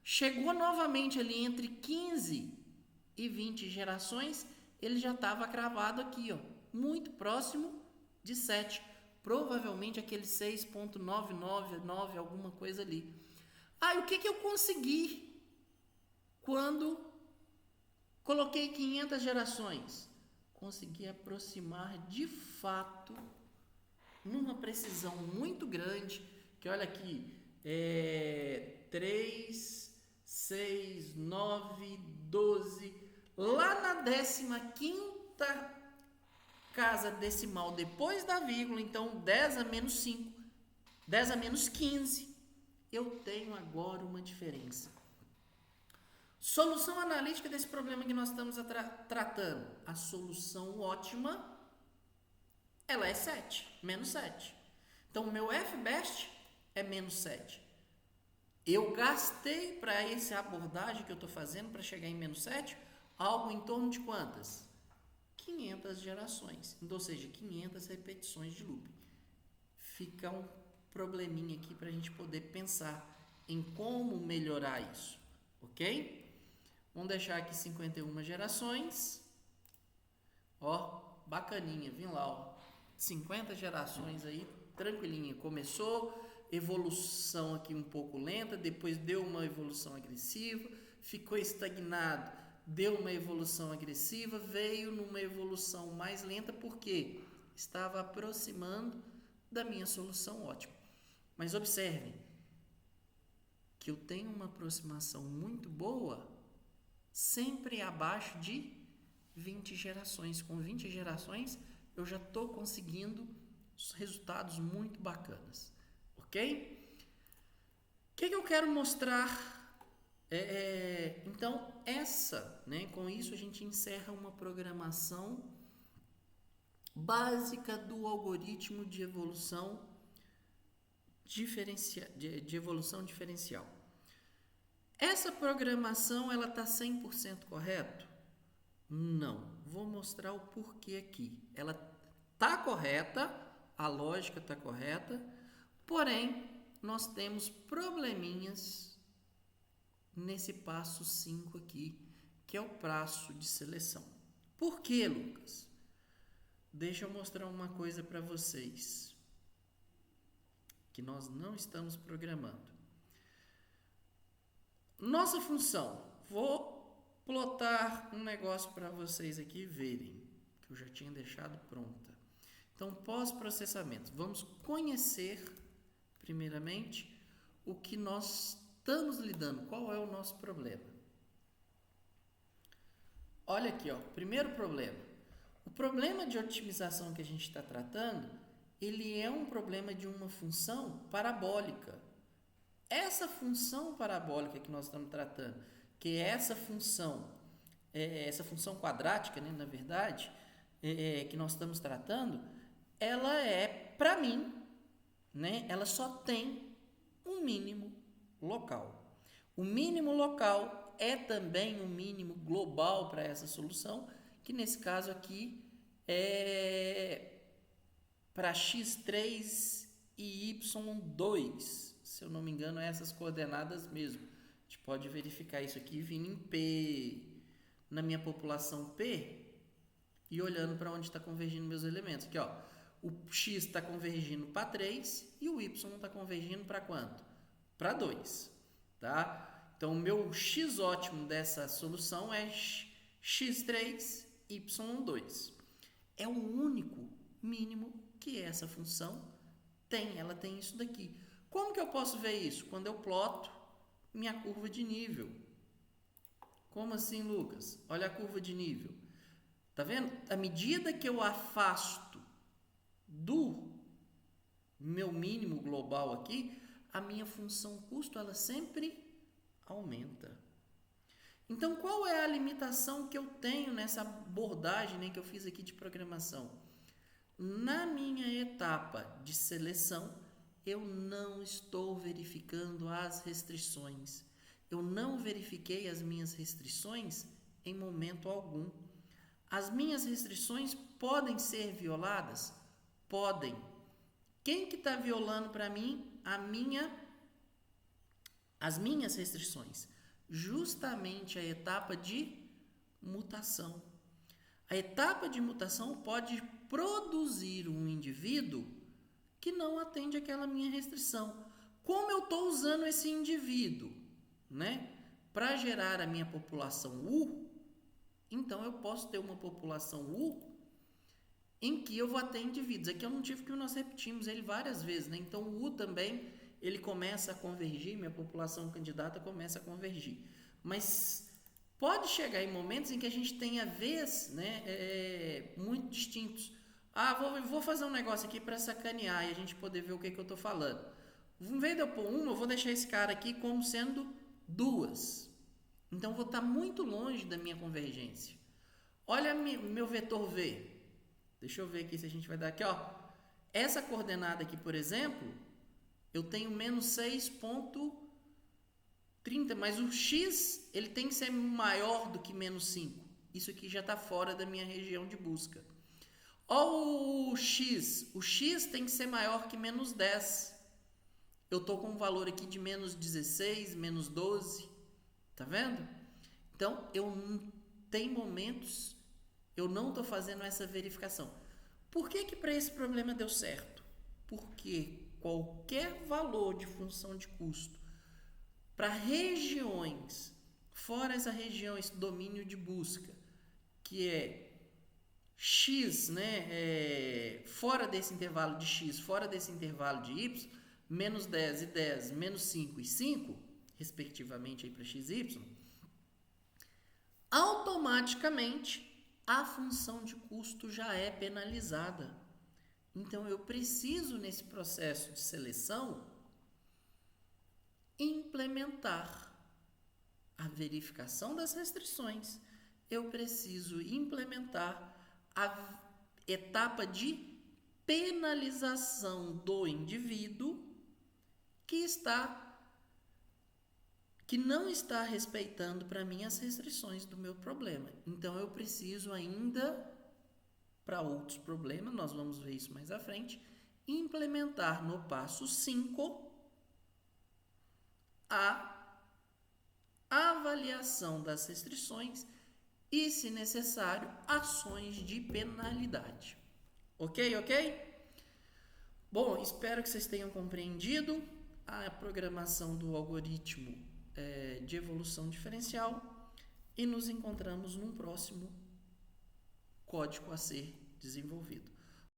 Chegou novamente ali entre 15 e 20 gerações, ele já estava cravado aqui, ó, muito próximo de 7. Provavelmente aquele 6,999, alguma coisa ali. E o que eu consegui quando coloquei 500 gerações? Consegui aproximar de fato, numa precisão muito grande, que olha aqui, 3, 6, 9, 12, lá na 15ª casa decimal depois da vírgula, então 10 a menos 5, 10 a menos 15, eu tenho agora uma diferença. Solução analítica desse problema que nós estamos tratando. A solução ótima, ela é 7, menos 7. Então, o meu FBEST é menos 7. Eu gastei para essa abordagem que eu estou fazendo para chegar em menos 7, algo em torno de quantas? 500 gerações. Então, ou seja, 500 repetições de loop. Fica um probleminha aqui para a gente poder pensar em como melhorar isso. Ok? Vamos deixar aqui 51 gerações. Ó, bacaninha, vim lá, ó. 50 gerações aí, tranquilinha. Começou, evolução aqui um pouco lenta, depois deu uma evolução agressiva, ficou estagnado, deu uma evolução agressiva, veio numa evolução mais lenta, porque estava aproximando da minha solução ótima. Mas observem que eu tenho uma aproximação muito boa, sempre abaixo de 20 gerações. Com 20 gerações, eu já estou conseguindo resultados muito bacanas. Ok? O que eu quero mostrar? Então, com isso a gente encerra uma programação básica do algoritmo de evolução de evolução diferencial. Essa programação, ela está 100% correto? Não. Vou mostrar o porquê aqui. Ela está correta, a lógica está correta, porém, nós temos probleminhas nesse passo 5 aqui, que é o passo de seleção. Por quê, Lucas? Deixa eu mostrar uma coisa para vocês, que nós não estamos programando. Nossa função, vou plotar um negócio para vocês aqui verem, que eu já tinha deixado pronta. Então, pós-processamento, vamos conhecer, primeiramente, o que nós estamos lidando, qual é o nosso problema. Olha aqui, ó, primeiro problema. O problema de otimização que a gente está tratando, ele é um problema de uma função parabólica. Essa função parabólica que nós estamos tratando, que é essa função quadrática, né, na verdade, que nós estamos tratando, ela é, para mim, né, ela só tem um mínimo local. O mínimo local é também um mínimo global para essa solução, que nesse caso aqui é para x3 e y2. Se eu não me engano, essas coordenadas mesmo. A gente pode verificar isso aqui vindo em P, na minha população P, e olhando para onde está convergindo meus elementos. Aqui, ó, o x está convergindo para 3 e o y está convergindo para quanto? Para 2. Tá? Então, o meu x ótimo dessa solução é x3, y2. É o único mínimo que essa função tem. Ela tem isso daqui. Como que eu posso ver isso? Quando eu ploto minha curva de nível. Como assim, Lucas? Olha a curva de nível. Tá vendo? À medida que eu afasto do meu mínimo global aqui, a minha função custo, ela sempre aumenta. Então, qual é a limitação que eu tenho nessa abordagem, né, que eu fiz aqui de programação? Na minha etapa de seleção, eu não estou verificando as restrições. Eu não verifiquei as minhas restrições em momento algum. As minhas restrições podem ser violadas? Podem. Quem que está violando para mim as minhas restrições? Justamente a etapa de mutação. A etapa de mutação pode produzir um indivíduo que não atende aquela minha restrição. Como eu estou usando esse indivíduo, né, para gerar a minha população U, então eu posso ter uma população U em que eu vou ter indivíduos. Aqui é um motivo que nós repetimos ele várias vezes, né? Então o U também ele começa a convergir, minha população candidata começa a convergir. Mas pode chegar em momentos em que a gente tenha Vs, né, muito distintos. Vou fazer um negócio aqui para sacanear e a gente poder ver o que eu estou falando. Em vez de eu pôr uma, eu vou deixar esse cara aqui como sendo 2. Então, vou estar muito longe da minha convergência. Olha meu vetor V. Deixa eu ver aqui se a gente vai dar aqui, ó. Essa coordenada aqui, por exemplo, eu tenho menos 6,30, mas o x ele tem que ser maior do que menos 5. Isso aqui já está fora da minha região de busca. Olha o x tem que ser maior que menos 10. Eu estou com um valor aqui de menos 16, menos 12. Tá vendo? Então, tem momentos eu não estou fazendo essa verificação. Por que para esse problema deu certo? Porque qualquer valor de função de custo para regiões, fora essa região, esse domínio de busca, que é x, né, fora desse intervalo de x, fora desse intervalo de y, menos 10 e 10, menos 5 e 5, respectivamente para x e y, automaticamente a função de custo já é penalizada. Então, eu preciso, nesse processo de seleção, implementar a verificação das restrições. Eu preciso implementar a etapa de penalização do indivíduo que não está respeitando para mim as restrições do meu problema. Então eu preciso ainda, para outros problemas, nós vamos ver isso mais à frente, implementar no passo 5 a avaliação das restrições e, se necessário, ações de penalidade. Ok? Bom, espero que vocês tenham compreendido a programação do algoritmo de evolução diferencial e nos encontramos num próximo código a ser desenvolvido.